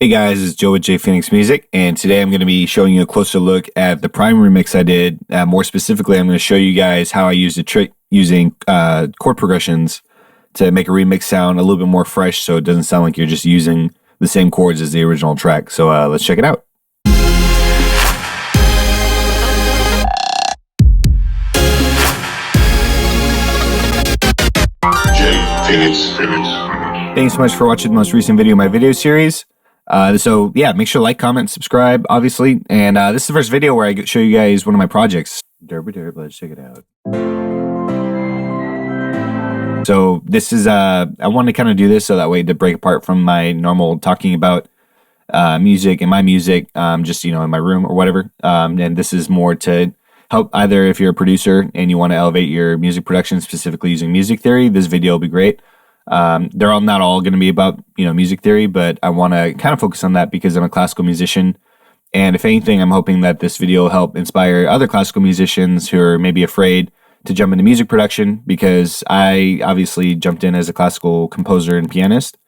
Hey guys, it's Joe with JayPhoenixMusic, and today I'm going to be showing you a closer look at the PRIMME remix I did. More specifically, I'm going to show you guys how I used a trick using chord progressions to make a remix sound a little bit more fresh, so it doesn't sound like you're just using the same chords as the original track. So let's check it out. Thanks so much for watching the most recent video in my video series. So yeah, make sure to like, comment, subscribe, obviously. And this is the first video where I show you guys one of my projects. Let's check it out. So this is, I wanted to kind of do this so that way to break apart from my normal talking about music and my music, just, you know, in my room or whatever. And this is more to help either if you're a producer and you want to elevate your music production, specifically using music theory, this video will be great. They're all not all going to be about, you know, music theory, but I want to kind of focus on that because I'm a classical musician. And if anything, I'm hoping that this video will help inspire other classical musicians who are maybe afraid to jump into music production, because I obviously jumped in as a classical composer and pianist,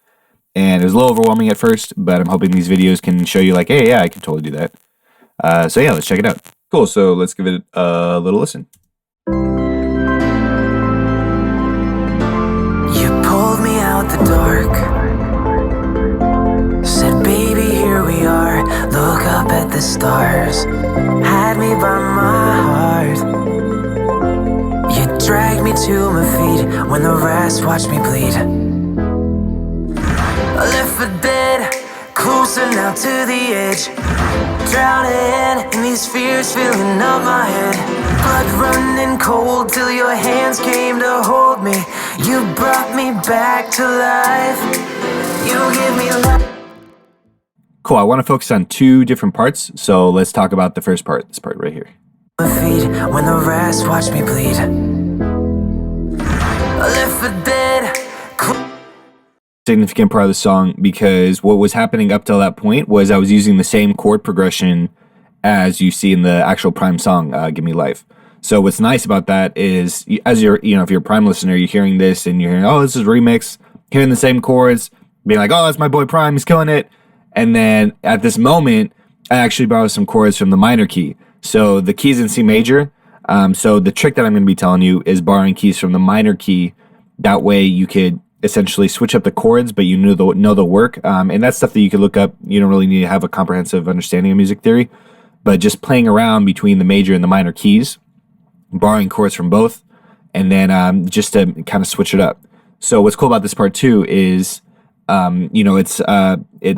and it was a little overwhelming at first, but I'm hoping these videos can show you like, hey, yeah, I can totally do that. So yeah, let's check it out. Cool. So let's give it a little listen. The dark said, baby, here we are, look up at the stars, had me by my heart. You dragged me to my feet when the rest watched me bleed. I left for dead, closer now to the edge, drowning in these fears filling up my head. Blood running cold till your hands came to hold me. You brought me back to life. You give me life. Cool, I want to focus on two different parts, so let's talk about the first part, this part right here. When the rest watched me bleed. I left for dead. Significant part of the song, because what was happening up till that point was I was using the same chord progression as you see in the actual PRIMME song, Give Me Life. So what's nice about that is, as you're, you know, if you're a PRIMME listener, you're hearing this and you're hearing, oh, this is a remix, hearing the same chords, being like, oh, that's my boy PRIMME, he's killing it. And then at this moment, I actually borrowed some chords from the minor key. So the key's in C major. So the trick that I'm going to be telling you is borrowing keys from the minor key. That way you could essentially switch up the chords, but you know the work. And that's stuff that you could look up. You don't really need to have a comprehensive understanding of music theory, but just playing around between the major and the minor keys, borrowing chords from both, and then just to kind of switch it up. So what's cool about this part too is, you know, it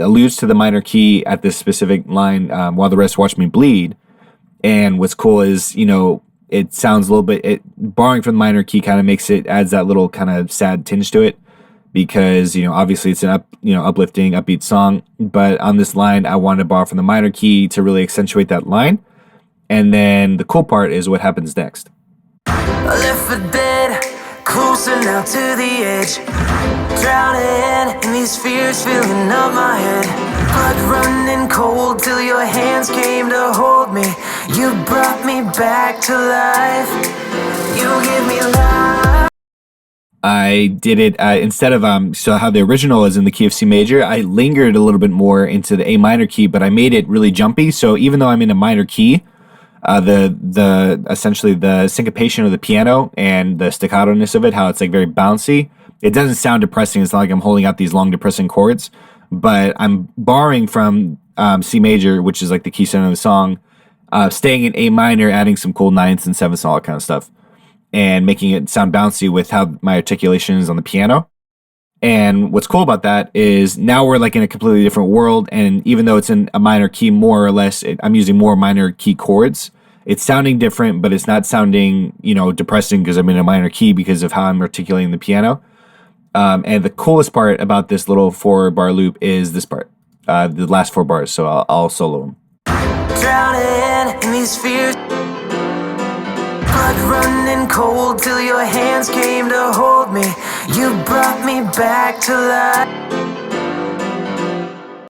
alludes to the minor key at this specific line, while the rest watch me bleed. And what's cool is, you know, it sounds a little bit, borrowing from the minor key kind of adds that little kind of sad tinge to it, because, you know, obviously it's an uplifting, upbeat song, but on this line, I wanted to borrow from the minor key to really accentuate that line. And then the cool part is what happens next. I left for dead, closer now to the edge, drowning in these fears filling up my head. Blood running cold till your hands came to hold me. You brought me back to life. You give me life. I did it instead of so how the original is in the key of C major, I lingered a little bit more into the A minor key, but I made it really jumpy. So even though I'm in a minor key, essentially the syncopation of the piano and the staccato-ness of it, how it's like very bouncy, it doesn't sound depressing. It's not like I'm holding out these long depressing chords, but I'm borrowing from C major, which is like the key center of the song, staying in A minor, adding some cool ninths and sevenths and all that kind of stuff, and making it sound bouncy with how my articulation is on the piano. And what's cool about that is now we're like in a completely different world, and even though it's in a minor key, more or less, I'm using more minor key chords. It's sounding different, but it's not sounding, you know, depressing because I'm in a minor key because of how I'm articulating the piano. And the coolest part about this little 4-bar loop is this part, the last 4 bars. So I'll solo them. Drowning in these fears, blood running cold till your hands came to hold me. You brought me back to life.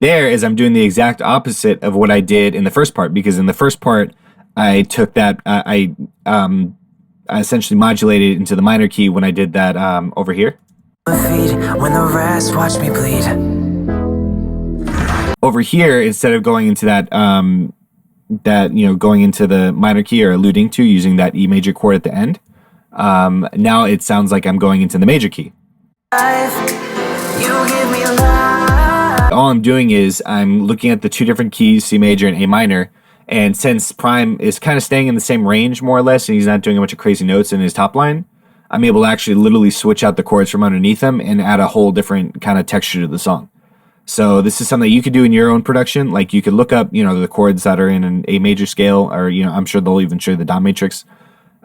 There is, I'm doing the exact opposite of what I did in the first part, because in the first part, I took that, I essentially modulated into the minor key when I did that over here. When the rest watch me bleed. Over here, instead of going into going into the minor key or alluding to using that E major chord at the end, now it sounds like I'm going into the major key. All I'm doing is I'm looking at the two different keys, C major and A minor, and since Prime is kind of staying in the same range more or less, and he's not doing a bunch of crazy notes in his top line, I'm able to actually literally switch out the chords from underneath him and add a whole different kind of texture to the song. So this is something that you could do in your own production. Like you could look up, the chords that are in an A major scale, or I'm sure they'll even show you the dot matrix.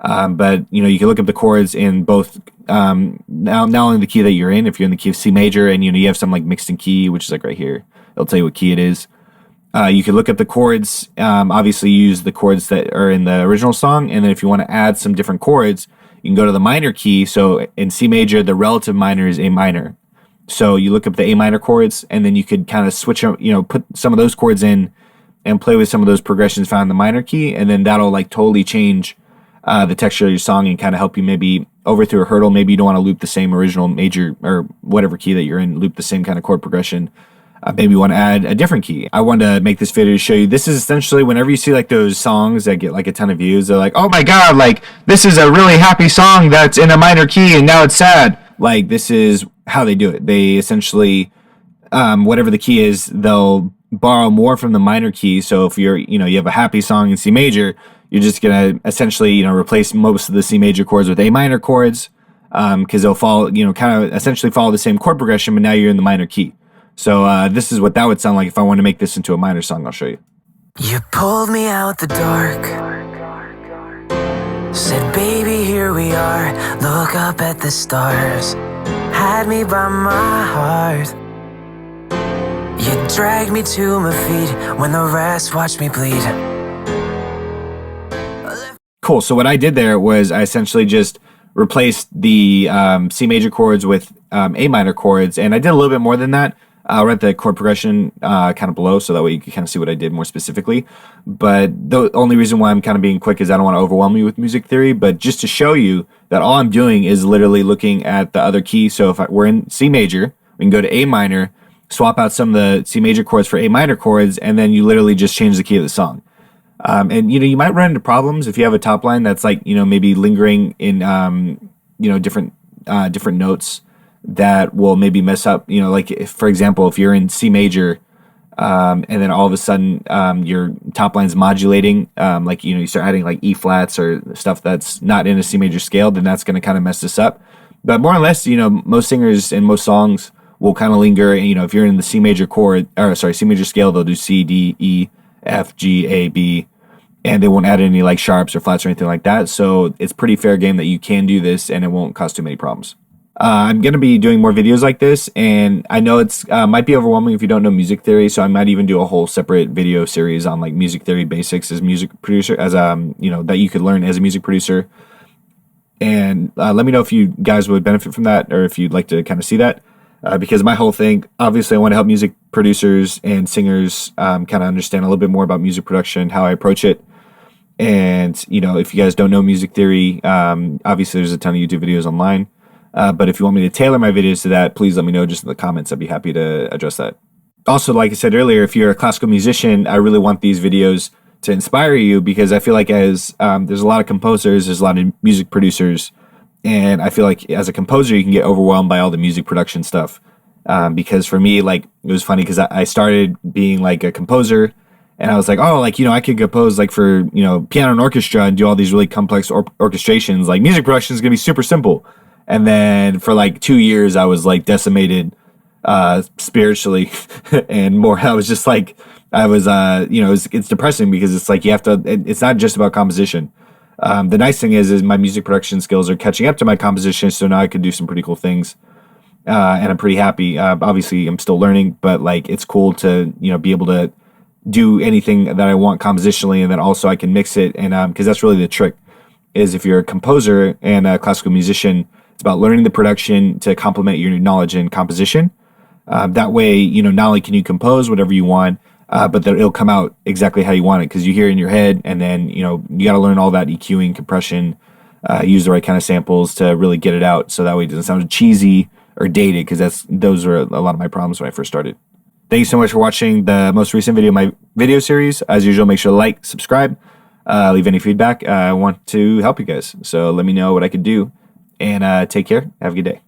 But you can look up the chords in both. Not only the key that you're in, if you're in the key of C major, and you have some like mixed in key, which is like right here. It'll tell you what key it is. You can look up the chords. Obviously, use the chords that are in the original song, and then if you want to add some different chords, you can go to the minor key. So in C major, the relative minor is A minor. So you look up the A minor chords, and then you could kind of switch, put some of those chords in and play with some of those progressions found in the minor key, and then that'll like totally change the texture of your song and kind of help you maybe overthrow a hurdle. Maybe you don't want to loop the same original major or whatever key that you're in, loop the same kind of chord progression. Maybe you want to add a different key. I wanted to make this video to show you, this is essentially whenever you see like those songs that get like a ton of views, they're like, oh my God, like this is a really happy song that's in a minor key and now it's sad. Like this is how they do it. They essentially, whatever the key is, they'll borrow more from the minor key. So if you're, you have a happy song in C major, you're just going to essentially, replace most of the C major chords with A minor chords, because they'll follow, kind of essentially follow the same chord progression, but now you're in the minor key. So this is what that would sound like if I want to make this into a minor song. I'll show you. You pulled me out the dark, said, baby, here we are, look up at the stars, had me by my heart. You dragged me to my feet when the rest watched me bleed. Cool. So what I did there was I essentially just replaced the C major chords with A minor chords, and I did a little bit more than that. I'll write the chord progression kind of below, so that way you can kind of see what I did more specifically. But the only reason why I'm kind of being quick is I don't want to overwhelm you with music theory, but just to show you that all I'm doing is literally looking at the other key. So if we're in C major, we can go to A minor, swap out some of the C major chords for A minor chords, and then you literally just change the key of the song. And you might run into problems if you have a top line that's like maybe lingering in different notes that will maybe mess up. Like if, for example, if you're in C major and then all of a sudden your top line's modulating, like you start adding like E flats or stuff that's not in a C major scale, then that's going to kind of mess this up. But more or less, most singers and most songs will kind of linger. If you're in the C major C major scale, they'll do C, D, E, F, G, A, B, and they won't add any like sharps or flats or anything like that. So it's pretty fair game that you can do this and it won't cause too many problems. I'm going to be doing more videos like this, and I know it's might be overwhelming if you don't know music theory, so I might even do a whole separate video series on like music theory basics as music producer, as that you could learn as a music producer. And let me know if you guys would benefit from that, or if you'd like to kind of see that. Because my whole thing, obviously, I want to help music producers and singers kind of understand a little bit more about music production, how I approach it. And, if you guys don't know music theory, obviously there's a ton of YouTube videos online. But if you want me to tailor my videos to that, please let me know just in the comments. I'd be happy to address that. Also, like I said earlier, if you're a classical musician, I really want these videos to inspire you, because I feel like as there's a lot of composers, there's a lot of music producers, and I feel like as a composer, you can get overwhelmed by all the music production stuff. Because for me, like, it was funny because I started being like a composer, and I was like, oh, like, I could compose like for, piano and orchestra and do all these really complex orchestrations. Like music production is going to be super simple. And then for like 2 years, I was like decimated spiritually and more. I was just like, it's depressing because it's like it's not just about composition. The nice thing is my music production skills are catching up to my composition, so now I can do some pretty cool things, and I'm pretty happy. Obviously, I'm still learning, but like it's cool to be able to do anything that I want compositionally, and then also I can mix it, and because that's really the trick. Is if you're a composer and a classical musician, it's about learning the production to complement your knowledge in composition. That way, not only can you compose whatever you want, but that it'll come out exactly how you want it, because you hear it in your head, and then you got to learn all that EQing, compression, use the right kind of samples to really get it out, so that way it doesn't sound cheesy or dated, because those were a lot of my problems when I first started. Thank you so much for watching the most recent video of my video series. As usual, make sure to like, subscribe, leave any feedback. I want to help you guys, so let me know what I could do. And take care. Have a good day.